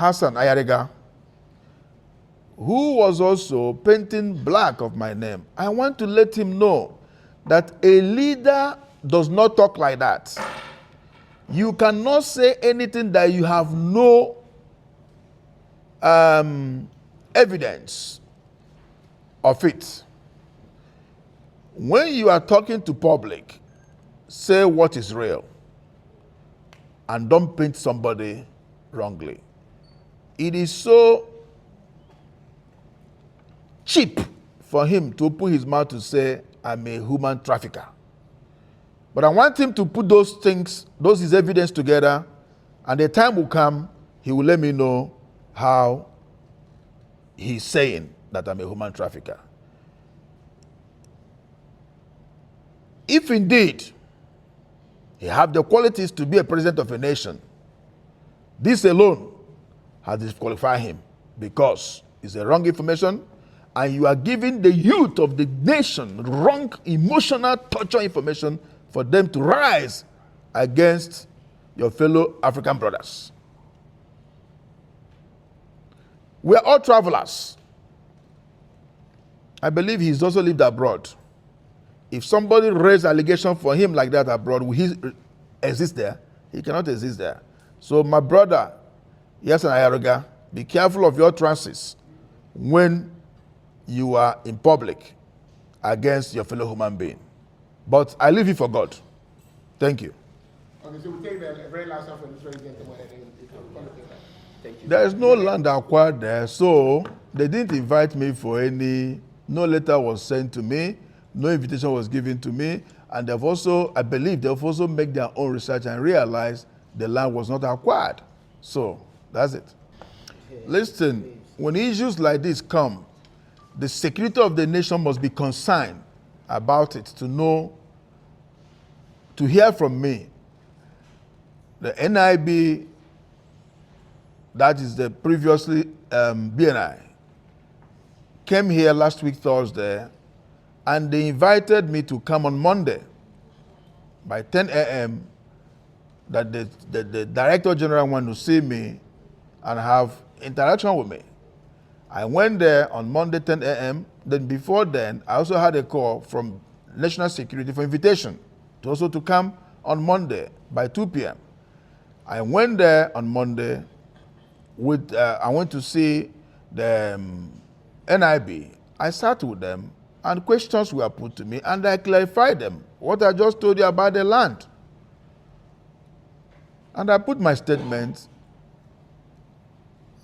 Hassan Ayariga, who was also painting black of my name. I want to let him know that a leader does not talk like that. You cannot say anything that you have no evidence of it. When you are talking to public, say what is real and don't paint somebody wrongly. It is so cheap for him to open his mouth to say, I'm a human trafficker. But I want him to put those things, his evidence together, and the time will come, he will let me know how he's saying that I'm a human trafficker. If indeed he have the qualities to be a president of a nation, this alone has disqualified him because it's a wrong information and you are giving the youth of the nation wrong emotional torture information for them to rise against your fellow African brothers. We are all travelers. I believe he's also lived abroad. If somebody raised allegation for him like that abroad, will he exist there? He cannot exist there. So my brother, Hassan Ayariga, be careful of your trances when you are in public against your fellow human being. But I leave it for God. Thank you. Okay, so we take the very last one from this very gentleman. Thank you. There is no land acquired there, so they didn't invite me for any, no letter was sent to me, no invitation was given to me, and they've also, I believe they've also made their own research and realized the land was not acquired. So, that's it. Listen, when issues like this come, the security of the nation must be concerned about it to know, to hear from me. The NIB, that is the previously BNI, came here last week Thursday, and they invited me to come on Monday by 10 a.m. that the Director General wanted to see me and have interaction with me. I went there on Monday 10 a.m. Then before then, I also had a call from National Security for invitation to also to come on Monday by 2 p.m. I went there on Monday with, I went to see the NIB. I sat with them and questions were put to me and I clarified them, what I just told you about the land. And I put my statement.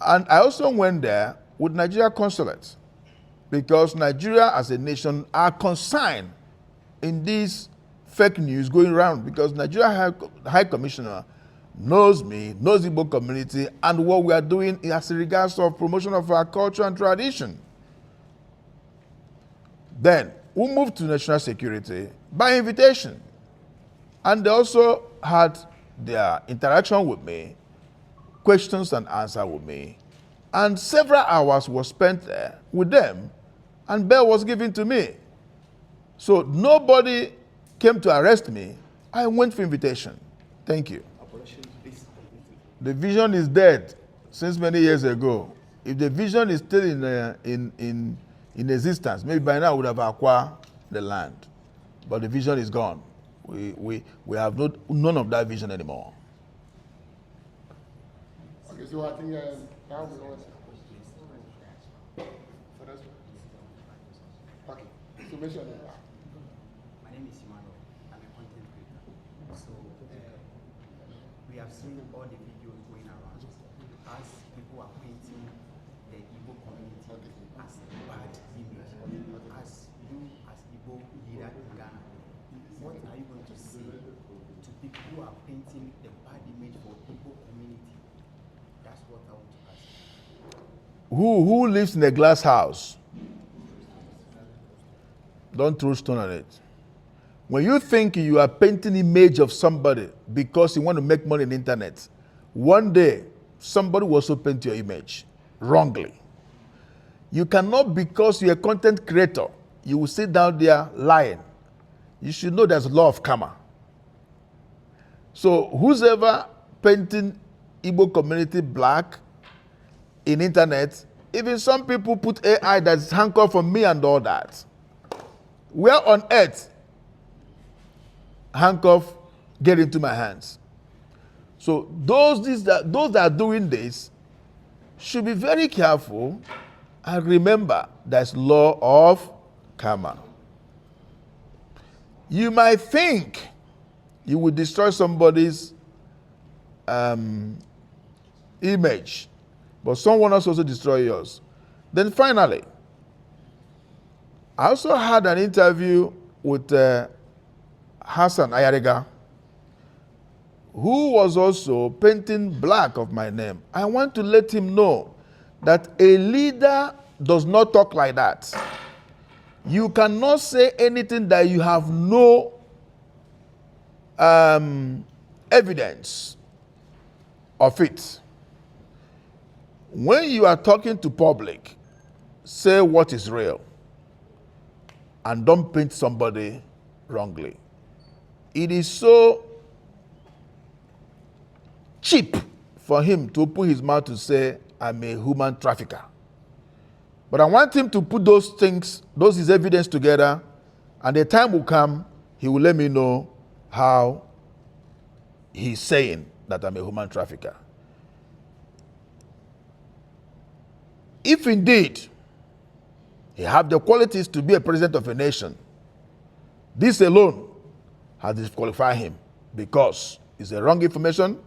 And I also went there with Nigeria consulate because Nigeria as a nation are concerned in this fake news going around because Nigeria High Commissioner knows me, knows the Igbo community and what we are doing as regards of promotion of our culture and tradition. Then we moved to national security by invitation. And they also had their interaction with me, questions and answers with me. And several hours were spent there with them, and bail was given to me. So nobody came to arrest me. I went for invitation. Thank you. The vision is dead since many years ago. If the vision is still in existence, maybe by now we would have acquired the land. But the vision is gone. We have none of that vision anymore. Okay, so I think now we're going to. Okay, so mention it. My name is Simano. I'm a content creator. So we have seen all the videos going around as people are painting the Igbo community as a bad image. As you, as Igbo leader in Ghana, what are you going to say to people who are painting the bad image for Igbo community? That's what I want to ask. Who lives in a glass house? Don't throw stone on it. When you think you are painting image of somebody because you want to make money on the internet, one day somebody will also paint your image wrongly. You cannot, because you're a content creator, you will sit down there lying. You should know there's a law of karma. So who's ever painting Igbo community black in internet. Even some people put AI that's handcuffed from me and all that. Where on earth handcuff get into my hands? So those that are doing this should be very careful and remember there's law of karma. You might think you will destroy somebody's image, but someone else also destroy yours. Then finally, I also had an interview with Hassan Ayariga, who was also painting black of my name. I want to let him know that a leader does not talk like that. You cannot say anything that you have no evidence of it. When you are talking to public, say what is real and don't paint somebody wrongly. It is so cheap for him to open his mouth to say, I'm a human trafficker. But I want him to put those things, his evidence together, and the time will come, he will let me know how he's saying that I'm a human trafficker. If indeed he have the qualities to be a president of a nation, this alone has disqualified him because it's a wrong information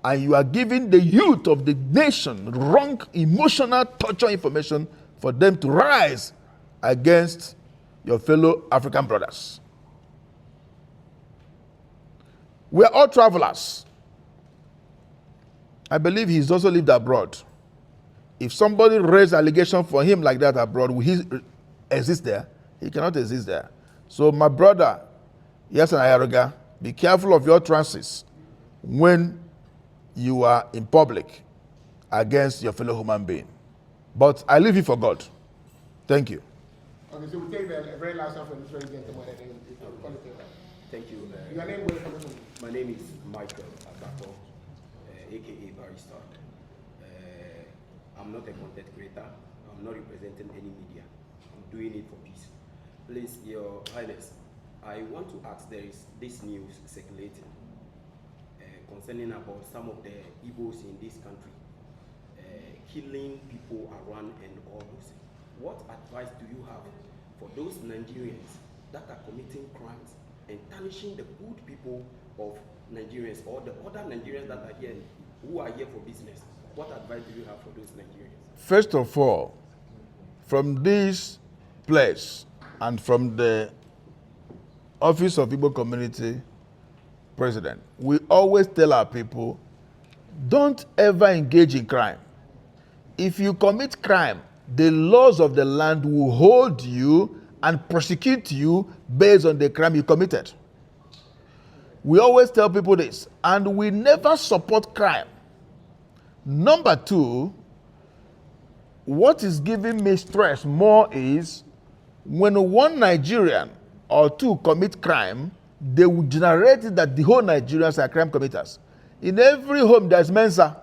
and you are giving the youth of the nation wrong emotional torture information for them to rise against your fellow African brothers. We are all travelers. I believe he's also lived abroad. If somebody raised allegation for him like that abroad, will he exist there? He cannot exist there. So my brother, Hassan Ayariga, be careful of your trances when you are in public against your fellow human being. But I leave you for God. Thank you. Okay, so we take the very last one from this very gentleman. Thank you. Your name, where coming from? My name is Michael Agapo, aka Barrister. I'm not a content creator. I'm not representing any media. I'm doing it for peace. Please, Your Highness, I want to ask, there is this news circulating concerning about some of the Igbos in this country killing people around and all those. What advice do you have for those Nigerians that are committing crimes and tarnishing the good people of Nigerians or the other Nigerians that are here, who are here for business? What advice do you have for those Nigerians? First of all, from this place and from the Office of Igbo Community President, we always tell our people, don't ever engage in crime. If you commit crime, the laws of the land will hold you and prosecute you based on the crime you committed. We always tell people this, and we never support crime. Number two, what is giving me stress more is when one Nigerian or two commit crime, they will generate it that the whole Nigerians are crime committers. In every home, there's Mensa.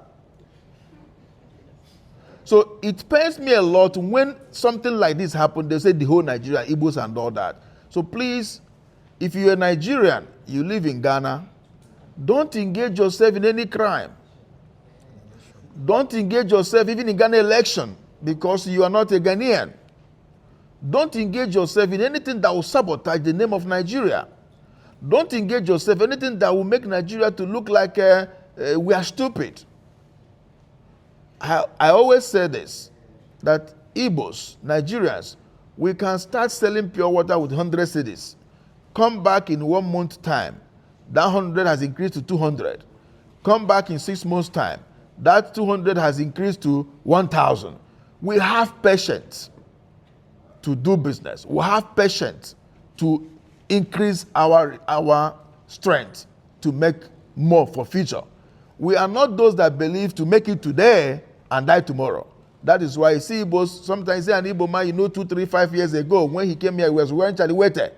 So it pains me a lot when something like this happens, they say the whole Nigeria, Igbos and all that. So please, if you're a Nigerian, you live in Ghana, don't engage yourself in any crime. Don't engage yourself even in Ghana election because you are not a Ghanaian. Don't engage yourself in anything that will sabotage the name of Nigeria. Don't engage yourself in anything that will make Nigeria to look like we are stupid. I always say this, that Igbos, Nigerians, we can start selling pure water with 100 cedis. Come back in 1 month time, that 100 has increased to 200. Come back in 6 months time, that 200 has increased to 1,000. We have patience to do business. We have patience to increase our strength to make more for future. We are not those that believe to make it today and die tomorrow. That is why you see Igbos, sometimes say an Igbo man, 2, 3, 5 years ago, when he came here, he was wearing chaliwete.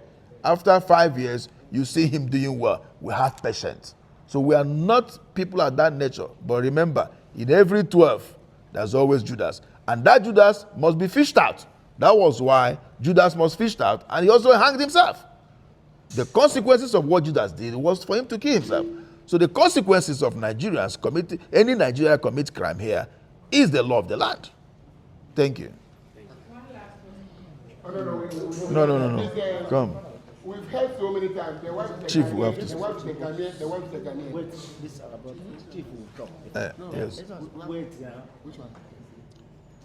After 5 years, you see him doing well. We have patience. So we are not people of that nature. But remember, in every 12, There's always Judas. And that Judas must be fished out. That was why Judas was fished out, and he also hanged himself. The consequences of what Judas did was for him to kill himself. So the consequences of Nigerians committing, any Nigerian commits crime here, is the law of the land. Thank you. Oh, No. Come. We've heard so many times. The wife, the Chief, Ghanaian, we have to the wife, the Ghanaian, the wife, the Ghanaian. Wait, this about Chief will talk. Yes. Wait, yeah. Which one?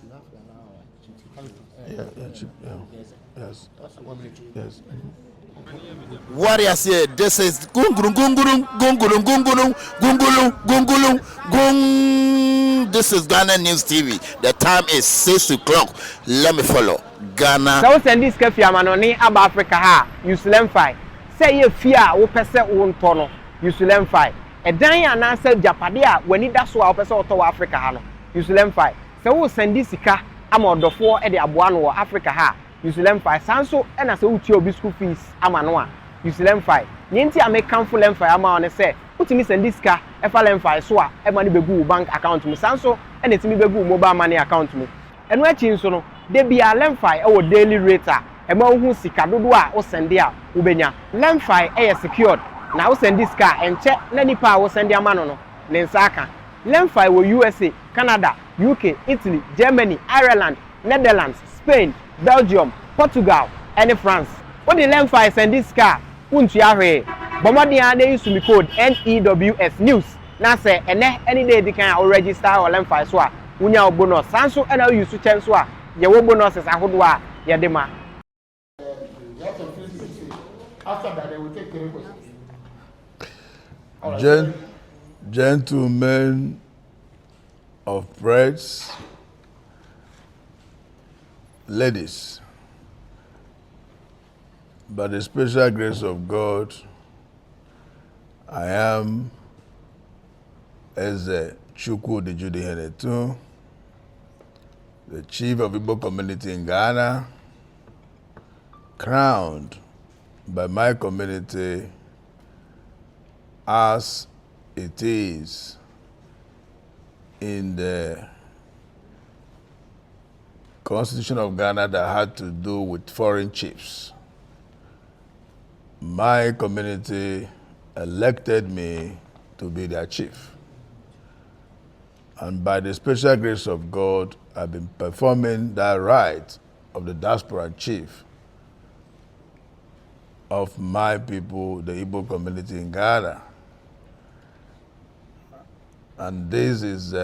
You have to allow Chief. Yeah, Chief. Yeah. Yes. Yes. Warriors here, this is gungulum gungulum gungulum gungulum gungulum gungulum gung. This is Ghana News TV. The time is 6 o'clock. Let me follow Ghana. So send this cafe amanoni aba Africa ha. You fight. Say ye fear wo pese wo ntono. You fight. E dan ya na say japade a wani da so a wo pese oto wa Africa ha no. You fight. Say wo send this sika ama odofo e de aboa no wo Africa ha. You fight. Sanso e na say wo tie obi school fees ama no a. You fight. Nyenti a make cancel fight ama on say utimi send this car e fa fight so a e ma ni begu bank account me sanso e na timi begu mobile money account me. Eno achi nso no de bia lemfai e wo daily rate a e ma hu sika dodo a wo send a wo benya lemfai e secured na wo send this car enche na nipa a wo send ama no ne nsaka lemfai wo USA, Canada, UK, Italy, Germany, Ireland, Netherlands, Spain, Belgium, Portugal and France. What the lemfai send this car untu ahwe bomodi a dey use me code NEWS news na say ene any day di kan o register o lemfai so a unya bonus sanso and you use chance so a ye wo bonuses ahodo a ye de ma. You have some things to say. After that, they will take 3 questions. Gentlemen of Prez, ladies, by the special grace of God, I am Eze Chukwudi Judy, the chief of Igbo community in Ghana, crowned by my community as it is in the Constitution of Ghana that had to do with foreign chiefs. My community elected me to be their chief. And by the special grace of God, I've been performing that right of the diaspora chief of my people, the Igbo community in Ghana. And this is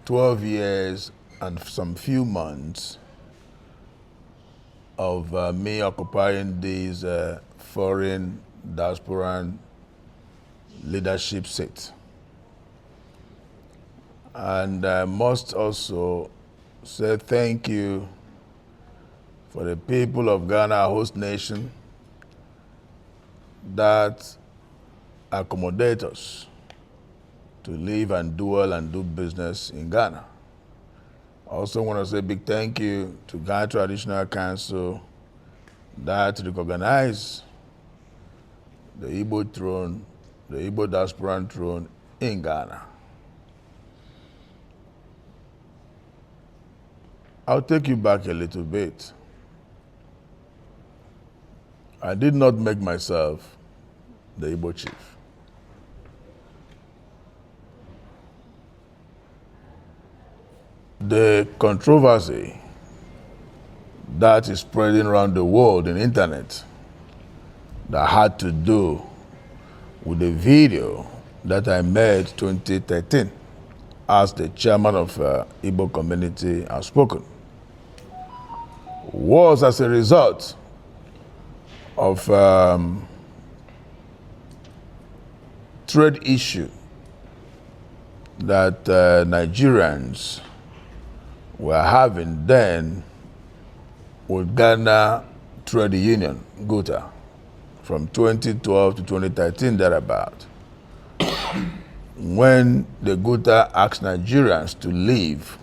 12 years and some few months of me occupying these foreign diaspora leadership seats. And I must also say thank you for the people of Ghana, host nation, that accommodate us to live and dwell and do business in Ghana. I also want to say a big thank you to Ghana Traditional Council that recognize the Igbo throne, the Igbo diaspora throne in Ghana. I'll take you back a little bit. I did not make myself the Igbo chief. The controversy that is spreading around the world in the internet that had to do with the video that I made 2013 as the chairman of Igbo community has spoken was as a result of trade issue that Nigerians were having then with Ghana Trade Union, GUTA, from 2012 to 2013 thereabout, when the GUTA asked Nigerians to leave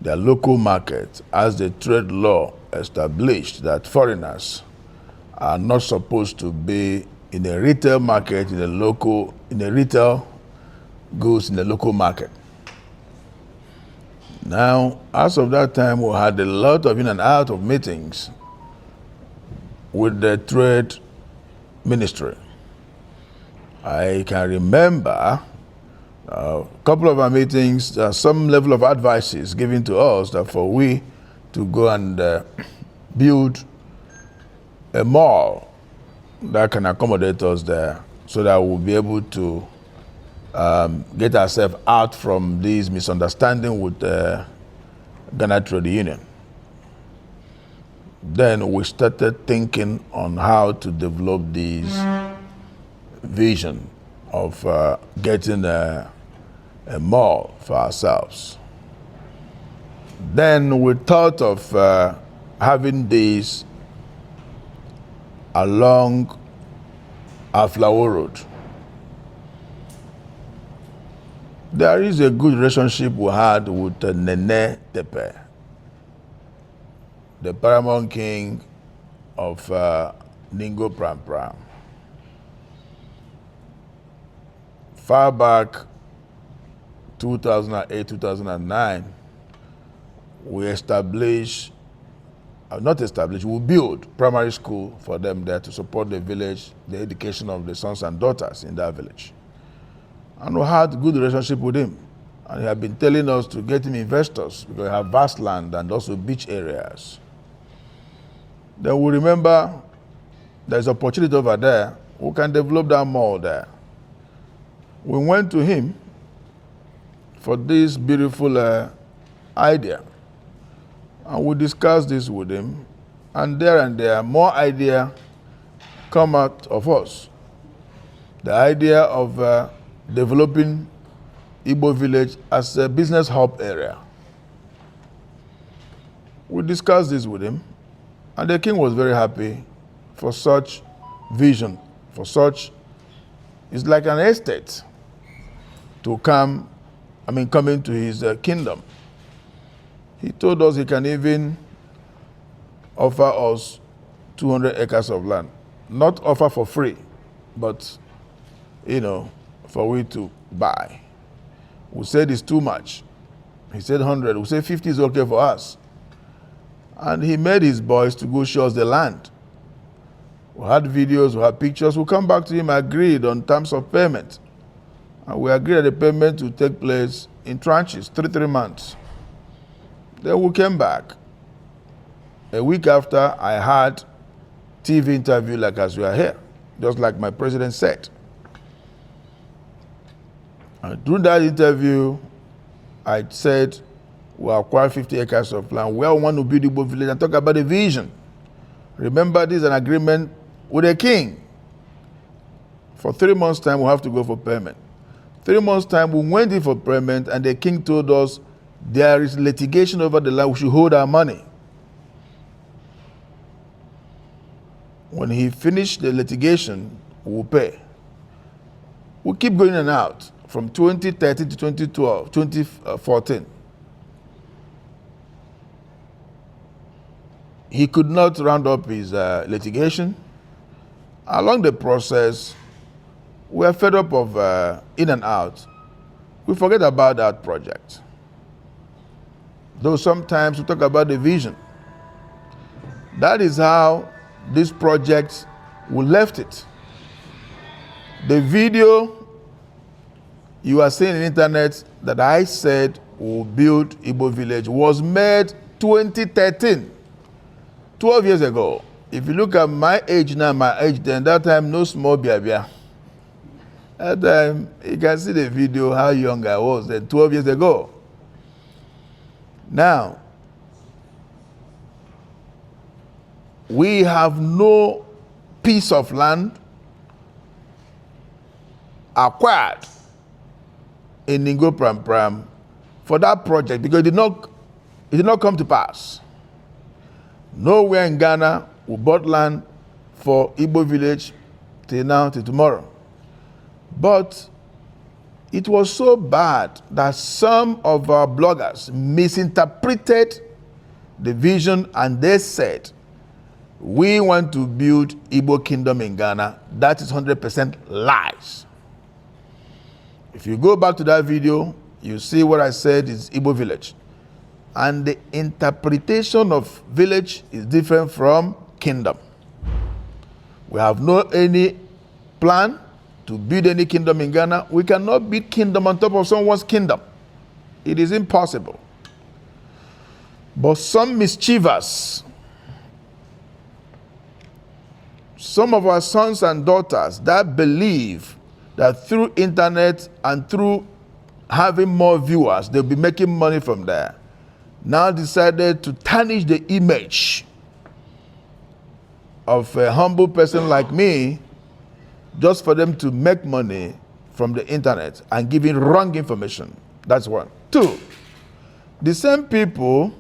their local market as the trade law established that foreigners are not supposed to be in the retail market, in the retail goods in the local market. Now, as of that time, we had a lot of in and out of meetings with the trade ministry. I can remember a couple of our meetings, some level of advice is given to us that for we to go and build a mall that can accommodate us there so that we'll be able to get ourselves out from this misunderstanding with the Ghana Trade Union. Then we started thinking on how to develop this vision of getting a mall for ourselves. Then we thought of having this along Aflawo Road. There is a good relationship we had with Nene Tepe, the paramount king of Ningo Pram Pram. Far back, 2008, 2009, we we built primary school for them there to support the village, the education of the sons and daughters in that village. And we had good relationship with him. And he had been telling us to get him investors because we have vast land and also beach areas. Then we remember there's opportunity over there. We can develop that mall there. We went to him for this beautiful idea. And we discussed this with him. And there, more idea come out of us. The idea of developing Igbo village as a business hub area. We discussed this with him, and the king was very happy for such vision, for such, it's like an estate to come into his kingdom. He told us he can even offer us 200 acres of land. Not offer for free, but, for we to buy. We said it's too much. He said 100. We said 50 is okay for us. And he made his boys to go show us the land. We had videos, we had pictures. We come back to him, agreed on terms of payment. And we agreed that the payment would take place in tranches, 3 months. Then we came back. A week after, I had TV interview like as we are here, just like my president said. And during that interview, I said, we acquired 50 acres of land. We all want to build Igbo village and talk about the vision. Remember, this is an agreement with the king. For 3 months' time, we have to go for payment. 3 months' time, we went in for payment, and the king told us there is litigation over the land. We should hold our money. When he finished the litigation, we'll pay. We keep going in and out from 2013 to 2012, 2014. He could not round up his litigation. Along the process, we are fed up of in and out. We forget about that project. Though sometimes we talk about the vision. That is how this project, we left it. The video you are seeing on the internet that I said will build Igbo village was made 2013, 12 years ago. If you look at my age now, my age then, that time no small biabia. That time, you can see the video how young I was then, 12 years ago. Now, we have no piece of land acquired in Ningo Pram Pram for that project because it did not come to pass. Nowhere in Ghana we bought land for Igbo village till now, till tomorrow. But it was so bad that some of our bloggers misinterpreted the vision and they said, we want to build Igbo Kingdom in Ghana. That is 100% lies. If you go back to that video, you see what I said is Igbo village. And the interpretation of village is different from kingdom. We have no any plan to build any kingdom in Ghana. We cannot build kingdom on top of someone's kingdom. It is impossible. But some mischievous, some of our sons and daughters that believe that through internet and through having more viewers, they'll be making money from there, now decided to tarnish the image of a humble person like me just for them to make money from the internet and giving wrong information. That's one. Two, the same people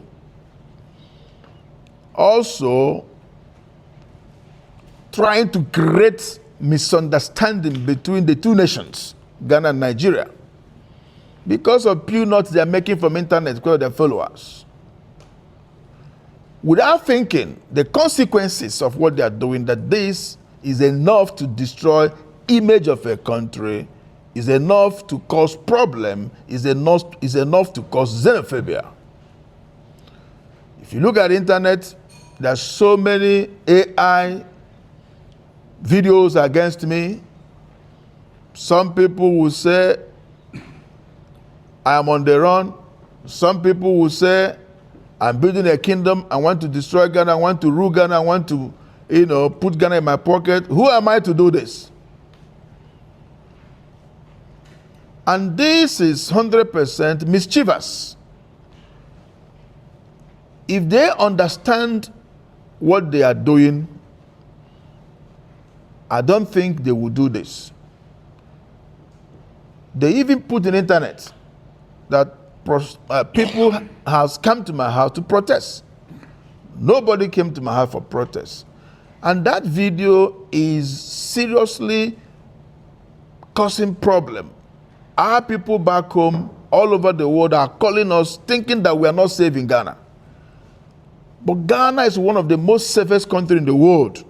also trying to create misunderstanding between the two nations, Ghana and Nigeria, because of pew notes they are making from internet because of their followers. Without thinking the consequences of what they are doing, that this is enough to destroy image of a country, is enough to cause problem, is enough to cause xenophobia. If you look at the internet, there's so many AI videos against me. Some people will say I am on the run. Some people will say I'm building a kingdom. I want to destroy Ghana. I want to rule Ghana. I want to, put Ghana in my pocket. Who am I to do this? And this is 100% mischievous. If they understand what they are doing, I don't think they will do this. They even put in internet that people has come to my house to protest. Nobody came to my house for protest. And that video is seriously causing problem. Our people back home, all over the world, are calling us, thinking that we are not safe in Ghana. But Ghana is one of the most safest countries in the world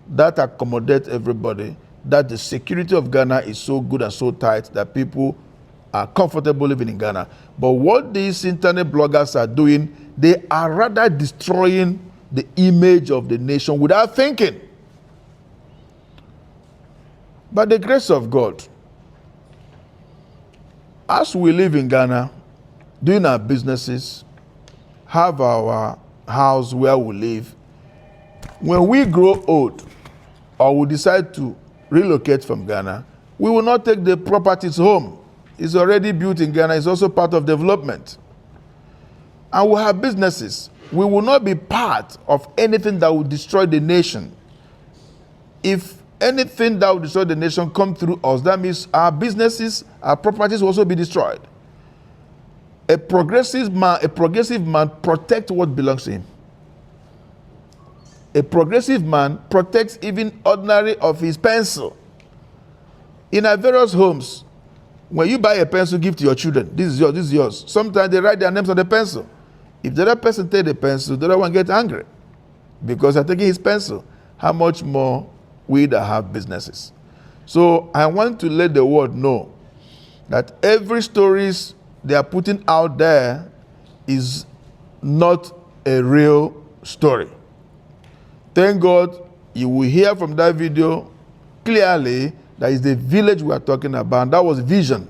that accommodate everybody, that the security of Ghana is so good and so tight that people are comfortable living in Ghana. But what these internet bloggers are doing, they are rather destroying the image of the nation without thinking. By the grace of God, as we live in Ghana, doing our businesses, have our house where we live, when we grow old or we decide to relocate from Ghana, we will not take the properties home. It's already built in Ghana. It's also part of development. And we have businesses. We will not be part of anything that will destroy the nation. If anything that will destroy the nation come through us, that means our businesses, our properties will also be destroyed. A progressive man protects what belongs to him. A progressive man protects even ordinary of his pencil. In our various homes, when you buy a pencil, give to your children. This is yours, this is yours. Sometimes they write their names on the pencil. If the other person take the pencil, the other one gets angry because they're taking his pencil. How much more we that have businesses? So I want to let the world know that every stories they are putting out there is not a real story. Thank God you will hear from that video clearly that is the village we are talking about. That was vision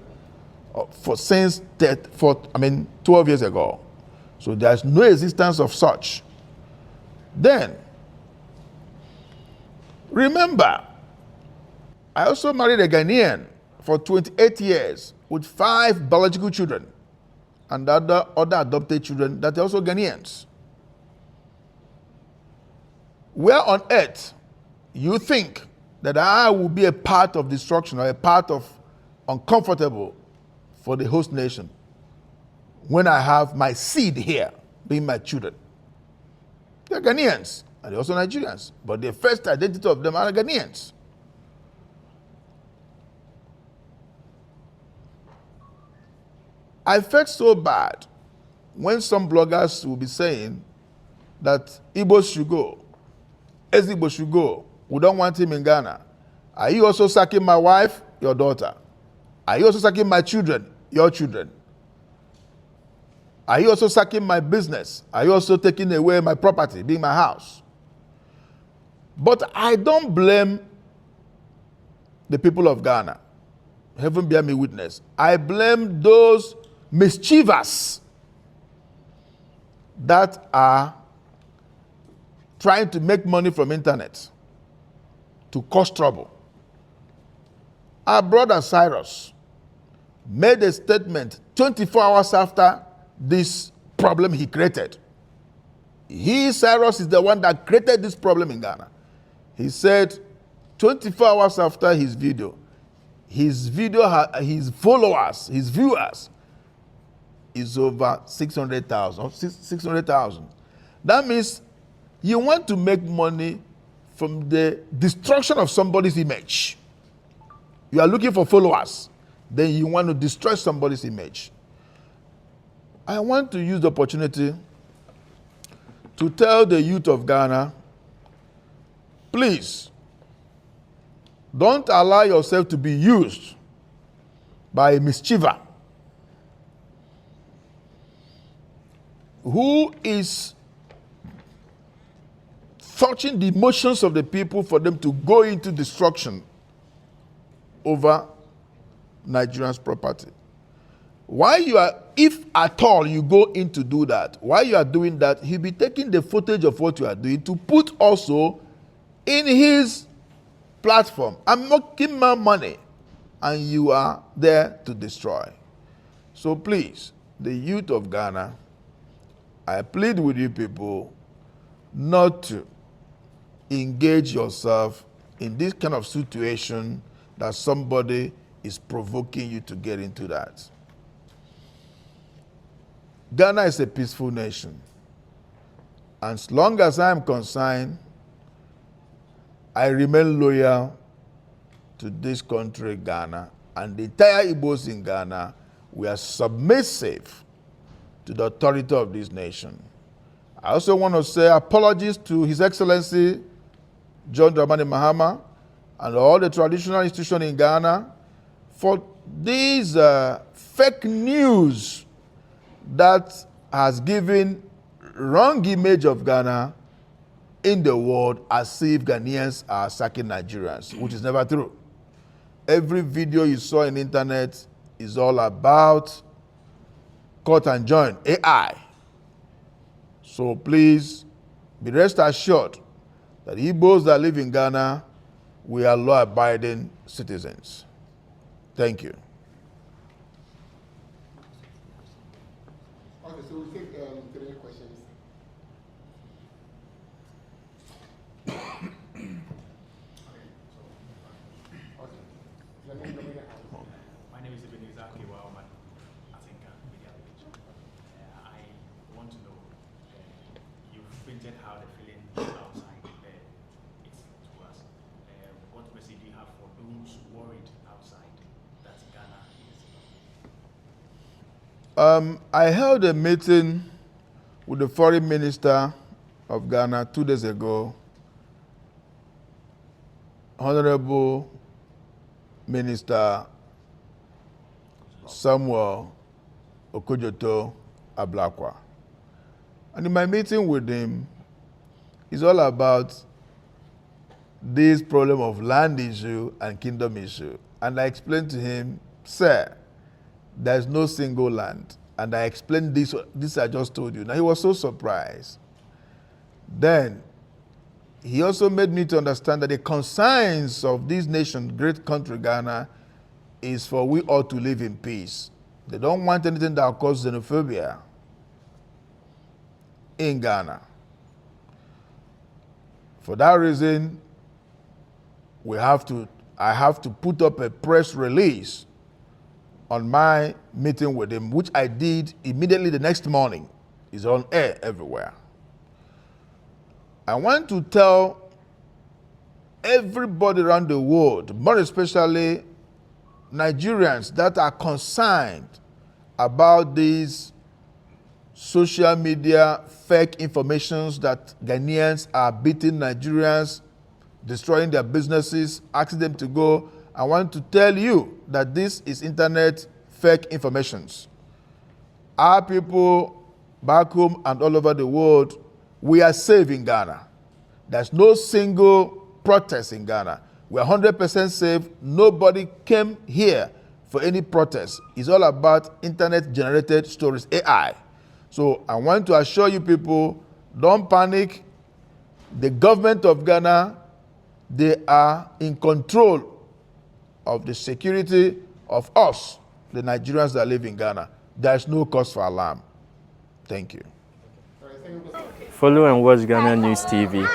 since 12 years ago. So there's no existence of such. Then, remember, I also married a Ghanaian for 28 years with 5 biological children and other adopted children that are also Ghanaians. Where on earth you think that I will be a part of destruction or a part of uncomfortable for the host nation when I have my seed here, being my children? They're Ghanaians and they're also Nigerians, but the first identity of them are Ghanaians. I felt so bad when some bloggers will be saying that Igbo should go, Igbo should go. We don't want him in Ghana. Are you also sacking my wife, your daughter? Are you also sacking my children, your children? Are you also sacking my business? Are you also taking away my property, being my house? But I don't blame the people of Ghana. Heaven bear me witness. I blame those mischievous that are trying to make money from internet to cause trouble. Our brother Cyrus made a statement 24 hours after this problem he created. He, Cyrus, is the one that created this problem in Ghana. He said 24 hours after his followers, his viewers, is over 600,000. That means you want to make money from the destruction of somebody's image. You are looking for followers, then you want to destroy somebody's image. I want to use the opportunity to tell the youth of Ghana, please, don't allow yourself to be used by a mischiever who is touching the emotions of the people for them to go into destruction over Nigerian's property. If at all you go in to do that, while you are doing that, he'll be taking the footage of what you are doing to put also in his platform. I'm making my money, and you are there to destroy. So please, the youth of Ghana, I plead with you people not to engage yourself in this kind of situation that somebody is provoking you to get into that. Ghana is a peaceful nation. And as long as I am concerned, I remain loyal to this country, Ghana, and the entire Igbos in Ghana. We are submissive to the authority of this nation. I also want to say apologies to His Excellency John Dramani Mahama and all the traditional institutions in Ghana for these fake news that has given wrong image of Ghana in the world as if Ghanaians are sacking Nigerians, which is never true. Every video you saw on the internet is all about cut and join, AI. So please be rest assured that Igbos that live in Ghana, we are law-abiding citizens. Thank you. Okay, so we'll take 3 questions. My name is exactly Wildman. I think media page. I want to know, you've printed how the feeling outside is to us. What message do you have for those worried outside that Ghana is? I held a meeting with the foreign minister of Ghana 2 days ago, Honorable Minister Samuel Okojoto Ablakwa. And in my meeting with him, it's all about this problem of land issue and kingdom issue. And I explained to him, sir, there's no single land. And I explained this I just told you. Now he was so surprised. Then he also made me to understand that the concerns of this nation, great country Ghana, is for we all to live in peace. They don't want anything that will cause xenophobia in Ghana. For that reason, I have to put up a press release on my meeting with him, which I did immediately the next morning. It's on air everywhere. I want to tell everybody around the world, more especially Nigerians that are concerned about these social media fake informations that Ghanaians are beating Nigerians, destroying their businesses, asking them to go. I want to tell you that this is internet fake informations. our people back home and all over the world, we are safe in Ghana. There's no single protest in Ghana. We're 100% safe. Nobody came here for any protest. It's all about internet-generated stories, AI. So I want to assure you people, don't panic. The government of Ghana, they are in control of the security of us, the Nigerians that live in Ghana. There is no cause for alarm. Thank you. Follow and watch Ghana News TV.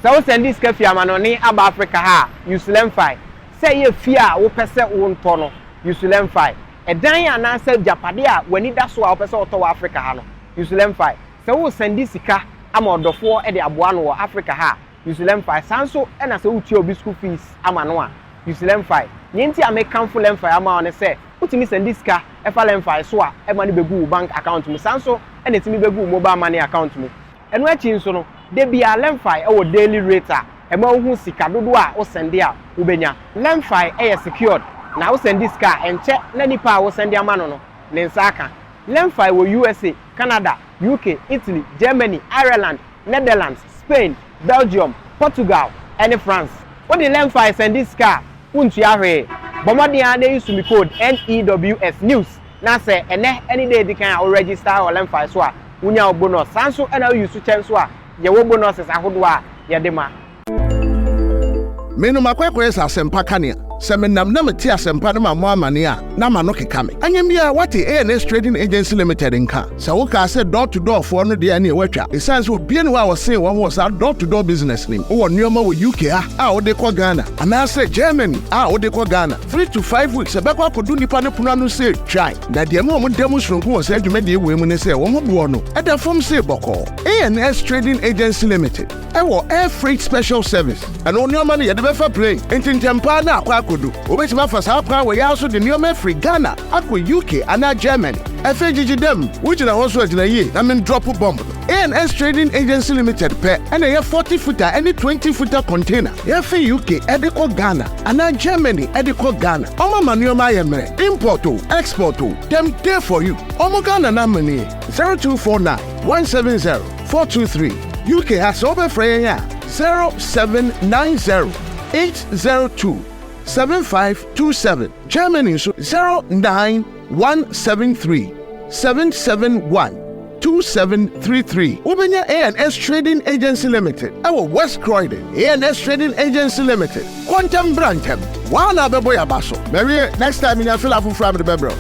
So send this cafe amanoni aba Africa ha usulemfai. Say ye fear wo pese wo ntono usulemfai. Edan ya na say japade a wani da so a wo pese oto wa Africa ha no usulemfai. Say wo send this sika ama odofo e de aboa no wo Africa ha usulemfai. Sanso e na say wo tie obi school fees ama no a usulemfai. Nyenti American full lemfai ama one say utimi send this sika e fa lemfai so a e ma ne begu bank account mu sanso e na timi begu mobile money account mu. Enu achi nso no de bia lemfai e wo daily rate a e ma hu sika dodo a wo send a wo benya lemfai e secured na wo send this car enche na nipa wo send ama no ne nsa aka lemfai wo USA, Canada, UK, Italy, Germany, Ireland, Netherlands, Spain, Belgium, Portugal and France. What the lemfai send this car untu ahwe bomodi a dey use me code NEWS news na say any day they can register or lemfai so a unya bonus sanso and you use chance so a ye wo bonuses ahodo a ye de ma menu makwekwe sa sempa kania se menam na meti asempa no ma mo amane a na ma no keka me anyam bia what ANS Trading Agency Limited nka se wo ka se door to door for no de na e watwa e sense obi ne wa wo se wo ho sa door to door business nim wo nneoma wo UK a wo de kwa Ghana ana se Germany a wo de kwa Ghana 3 to 5 weeks e be kwa kodu nipa ne puno no se try na de mo dem sronko wo se adwuma de we mu ne se wo mo bo no e da form se boko ANS Trading Agency Limited e wo air freight special service and nneoma ne ye de be fa plane entintempa na akwa Obetima for South Africa, we also the new free Ghana, Aqua UK, and Germany. FAGG them, which are also in a year, I mean drop a bomb. ANS Trading Agency Limited pair, and a 40-footer, any 20-footer container. FA UK, Edico Ghana, and Germany, Edico Ghana. Oma Manuel Mayemre, import export them there for you. Omo Ghana Namani 0249 170 423. UK has over Freya 0790 802 7527. Germany 09173 771 2733. Ubenya ANS Trading Agency Limited. Our West Croydon ANS Trading Agency Limited. Quantum Brantem. Wana beboya baso. Maybe next time in your fill up from the bebro.